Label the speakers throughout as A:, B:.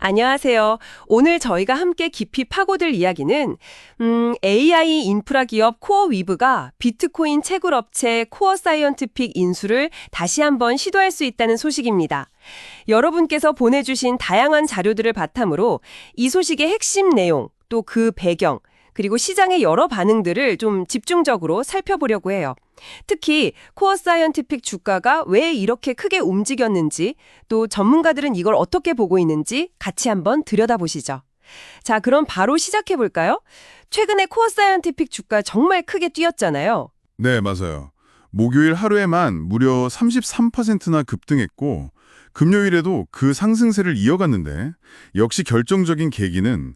A: 안녕하세요. 오늘 저희가 함께 깊이 파고들 이야기는 AI 인프라 기업 코어위브가 비트코인 채굴 업체 코어 사이언티픽 인수를 다시 한번 시도할 수 있다는 소식입니다. 여러분께서 보내주신 다양한 자료들을 바탕으로 이 소식의 핵심 내용, 또 그 배경, 그리고 시장의 여러 반응들을 좀 집중적으로 살펴보려고 해요. 특히 코어 사이언티픽 주가가 왜 이렇게 크게 움직였는지, 또 전문가들은 이걸 어떻게 보고 있는지 같이 한번 들여다보시죠. 자, 그럼 바로 시작해 볼까요? 최근에 코어 사이언티픽 주가 정말 크게 뛰었잖아요.
B: 네, 맞아요. 목요일 하루에만 무려 33%나 급등했고 금요일에도 그 상승세를 이어갔는데 역시 결정적인 계기는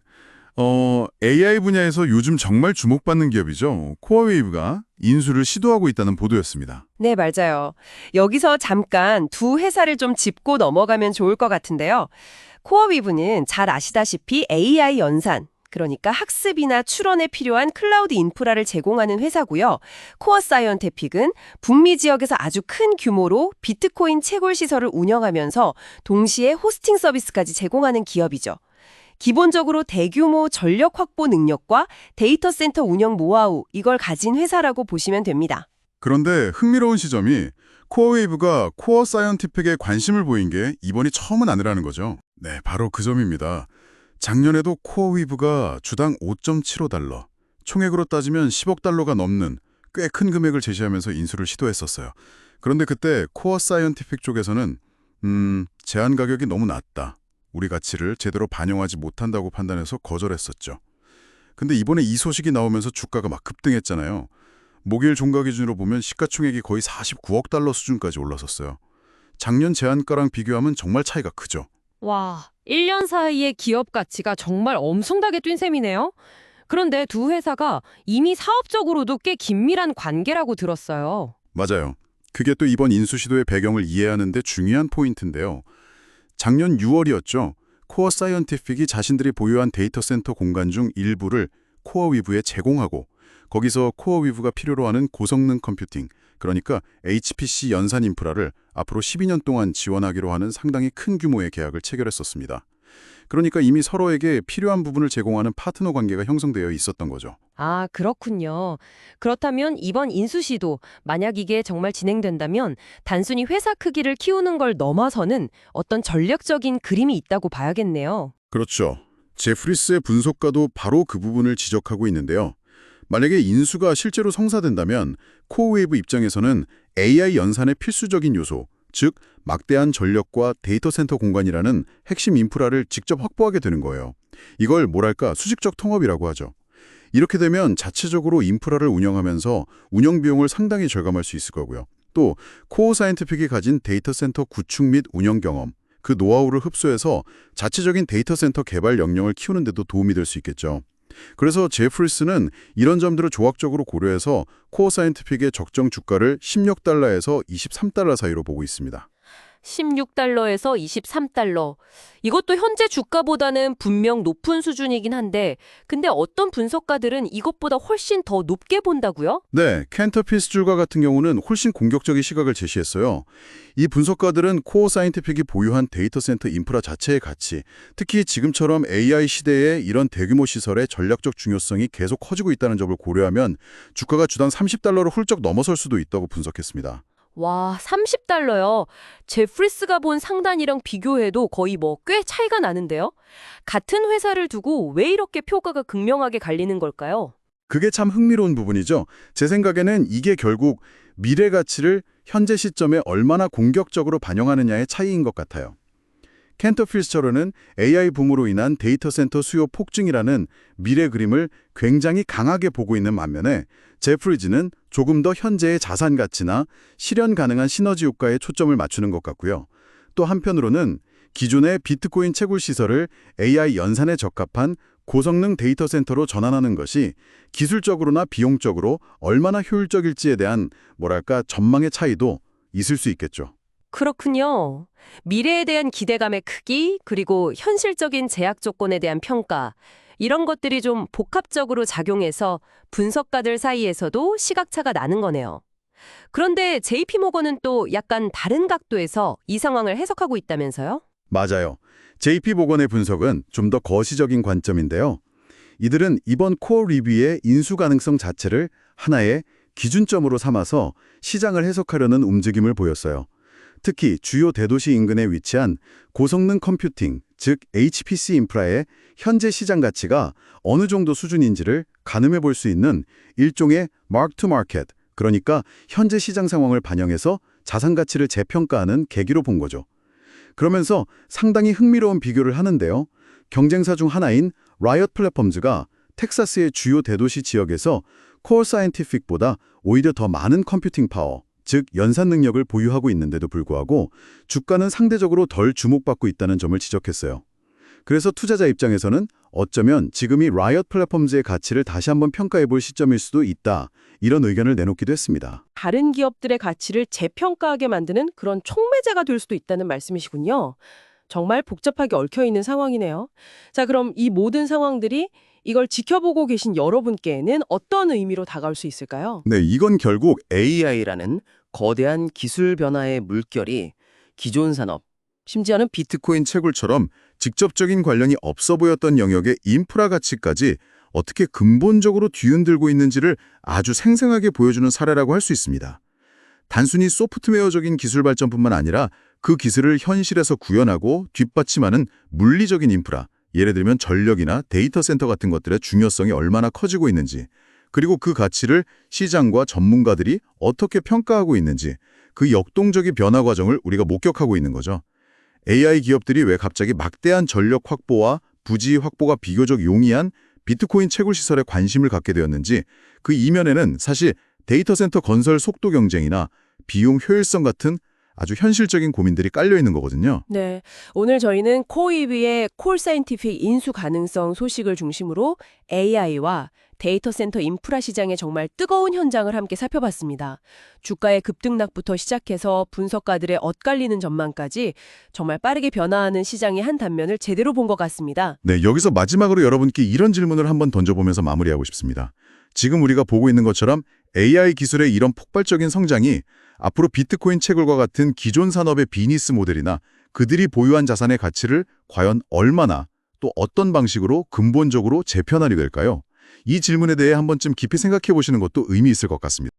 B: AI 분야에서 요즘 정말 주목받는 기업이죠. 코어웨이브가 인수를 시도하고 있다는 보도였습니다.
A: 네, 맞아요. 여기서 잠깐 두 회사를 좀 짚고 넘어가면 좋을 것 같은데요. 코어위브는 잘 아시다시피 AI 연산, 그러니까 학습이나 추론에 필요한 클라우드 인프라를 제공하는 회사고요. 코어 사이언티픽은 북미 지역에서 아주 큰 규모로 비트코인 채굴 시설을 운영하면서 동시에 호스팅 서비스까지 제공하는 기업이죠. 기본적으로 대규모 전력 확보 능력과 데이터 센터 운영 노하우, 이걸 가진 회사라고 보시면 됩니다.
B: 그런데 흥미로운 시점이 코어웨이브가 코어 사이언티픽에 관심을 보인 게 이번이 처음은 아니라는 거죠. 네, 바로 그 점입니다. 작년에도 코어웨이브가 주당 5.75달러, 총액으로 따지면 10억 달러가 넘는 꽤 큰 금액을 제시하면서 인수를 시도했었어요. 그런데 그때 코어 사이언티픽 쪽에서는 제한 가격이 너무 낮다, 우리 가치를 제대로 반영하지 못한다고 판단해서 거절했었죠. 근데 이번에 이 소식이 나오면서 주가가 막 급등했잖아요. 목요일 종가 기준으로 보면 시가총액이 거의 49억 달러 수준까지 올라섰어요. 작년 제한가랑 비교하면 정말 차이가 크죠.
C: 와, 1년 사이에 기업 가치가 정말 엄청나게 뛴 셈이네요. 그런데 두 회사가 이미 사업적으로도 꽤 긴밀한 관계라고 들었어요.
B: 맞아요. 그게 또 이번 인수 시도의 배경을 이해하는 데 중요한 포인트인데요. 작년 6월이었죠. 코어 사이언티픽이 자신들이 보유한 데이터 센터 공간 중 일부를 코어위브에 제공하고 거기서 코어위브가 필요로 하는 고성능 컴퓨팅, 그러니까 HPC 연산 인프라를 앞으로 12년 동안 지원하기로 하는 상당히 큰 규모의 계약을 체결했었습니다. 그러니까 이미 서로에게 필요한 부분을 제공하는 파트너 관계가 형성되어 있었던 거죠.
C: 아, 그렇군요. 그렇다면 이번 인수 시도, 만약 이게 정말 진행된다면 단순히 회사 크기를 키우는 걸 넘어서는 어떤 전략적인 그림이 있다고 봐야겠네요.
B: 그렇죠. 제프리스의 분석가도 바로 그 부분을 지적하고 있는데요. 만약에 인수가 실제로 성사된다면 코어웨이브 입장에서는 AI 연산의 필수적인 요소, 즉 막대한 전력과 데이터 센터 공간이라는 핵심 인프라를 직접 확보하게 되는 거예요. 이걸 뭐랄까 수직적 통합이라고 하죠. 이렇게 되면 자체적으로 인프라를 운영하면서 운영 비용을 상당히 절감할 수 있을 거고요. 또 코어 사이언티픽이 가진 데이터 센터 구축 및 운영 경험, 그 노하우를 흡수해서 자체적인 데이터 센터 개발 역량을 키우는 데도 도움이 될 수 있겠죠. 그래서 제프리스는 이런 점들을 조합적으로 고려해서 코어 사이언티픽의 적정 주가를 16달러에서 23달러 사이로 보고 있습니다.
C: 16달러에서 23달러. 이것도 현재 주가보다는 분명 높은 수준이긴 한데, 근데 어떤 분석가들은 이것보다 훨씬 더 높게 본다고요?
B: 네, 캔터피스줄과 같은 경우는 훨씬 공격적인 시각을 제시했어요. 이 분석가들은 코어 사이언티픽이 보유한 데이터 센터 인프라 자체의 가치, 특히 지금처럼 AI 시대에 이런 대규모 시설의 전략적 중요성이 계속 커지고 있다는 점을 고려하면 주가가 주당 30달러를 훌쩍 넘어설 수도 있다고 분석했습니다.
C: 와, 30달러요. 제프리스가 본 상단이랑 비교해도 거의 꽤 차이가 나는데요? 같은 회사를 두고 왜 이렇게 표가가 극명하게 갈리는 걸까요?
B: 그게 참 흥미로운 부분이죠. 제 생각에는 이게 결국 미래 가치를 현재 시점에 얼마나 공격적으로 반영하느냐의 차이인 것 같아요. 캔터필스처럼은 AI 붐으로 인한 데이터 센터 수요 폭증이라는 미래 그림을 굉장히 강하게 보고 있는 반면에 제프리즈는 조금 더 현재의 자산 가치나 실현 가능한 시너지 효과에 초점을 맞추는 것 같고요. 또 한편으로는 기존의 비트코인 채굴 시설을 AI 연산에 적합한 고성능 데이터 센터로 전환하는 것이 기술적으로나 비용적으로 얼마나 효율적일지에 대한 전망의 차이도 있을 수 있겠죠.
C: 그렇군요. 미래에 대한 기대감의 크기, 그리고 현실적인 제약 조건에 대한 평가, 이런 것들이 좀 복합적으로 작용해서 분석가들 사이에서도 시각차가 나는 거네요. 그런데 JP모건은 또 약간 다른 각도에서 이 상황을 해석하고 있다면서요?
B: 맞아요. JP모건의 분석은 좀 더 거시적인 관점인데요. 이들은 이번 코어 리뷰의 인수 가능성 자체를 하나의 기준점으로 삼아서 시장을 해석하려는 움직임을 보였어요. 특히 주요 대도시 인근에 위치한 고성능 컴퓨팅, 즉 HPC 인프라의 현재 시장 가치가 어느 정도 수준인지를 가늠해 볼 수 있는 일종의 마크 투 마켓, 그러니까 현재 시장 상황을 반영해서 자산 가치를 재평가하는 계기로 본 거죠. 그러면서 상당히 흥미로운 비교를 하는데요. 경쟁사 중 하나인 라이엇 플랫폼즈가 텍사스의 주요 대도시 지역에서 코어 사이언티픽보다 오히려 더 많은 컴퓨팅 파워, 즉 연산 능력을 보유하고 있는데도 불구하고 주가는 상대적으로 덜 주목받고 있다는 점을 지적했어요. 그래서 투자자 입장에서는 어쩌면 지금이 라이엇 플랫폼즈의 가치를 다시 한번 평가해 볼 시점일 수도 있다, 이런 의견을 내놓기도 했습니다.
D: 다른 기업들의 가치를 재평가하게 만드는 그런 촉매제가 될 수도 있다는 말씀이시군요. 정말 복잡하게 얽혀있는 상황이네요. 자, 그럼 이 모든 상황들이 이걸 지켜보고 계신 여러분께는 어떤 의미로 다가올 수 있을까요?
B: 네, 이건 결국
E: AI라는 거대한 기술 변화의 물결이 기존 산업,
B: 심지어는 비트코인 채굴처럼 직접적인 관련이 없어 보였던 영역의 인프라 가치까지 어떻게 근본적으로 뒤흔들고 있는지를 아주 생생하게 보여주는 사례라고 할 수 있습니다. 단순히 소프트웨어적인 기술 발전뿐만 아니라 그 기술을 현실에서 구현하고 뒷받침하는 물리적인 인프라, 예를 들면 전력이나 데이터 센터 같은 것들의 중요성이 얼마나 커지고 있는지, 그리고 그 가치를 시장과 전문가들이 어떻게 평가하고 있는지, 그 역동적인 변화 과정을 우리가 목격하고 있는 거죠. AI 기업들이 왜 갑자기 막대한 전력 확보와 부지 확보가 비교적 용이한 비트코인 채굴 시설에 관심을 갖게 되었는지, 그 이면에는 사실 데이터 센터 건설 속도 경쟁이나 비용 효율성 같은 아주 현실적인 고민들이 깔려 있는 거거든요.
D: 네, 오늘 저희는 코이브의 콜 사이언티픽 인수 가능성 소식을 중심으로 AI와 데이터 센터 인프라 시장의 정말 뜨거운 현장을 함께 살펴봤습니다. 주가의 급등락부터 시작해서 분석가들의 엇갈리는 전망까지 정말 빠르게 변화하는 시장의 한 단면을 제대로 본 것 같습니다.
B: 네, 여기서 마지막으로 여러분께 이런 질문을 한번 던져보면서 마무리하고 싶습니다. 지금 우리가 보고 있는 것처럼 AI 기술의 이런 폭발적인 성장이 앞으로 비트코인 채굴과 같은 기존 산업의 비즈니스 모델이나 그들이 보유한 자산의 가치를 과연 얼마나 또 어떤 방식으로 근본적으로 재편하게 될까요? 이 질문에 대해 한 번쯤 깊이 생각해 보시는 것도 의미 있을 것 같습니다.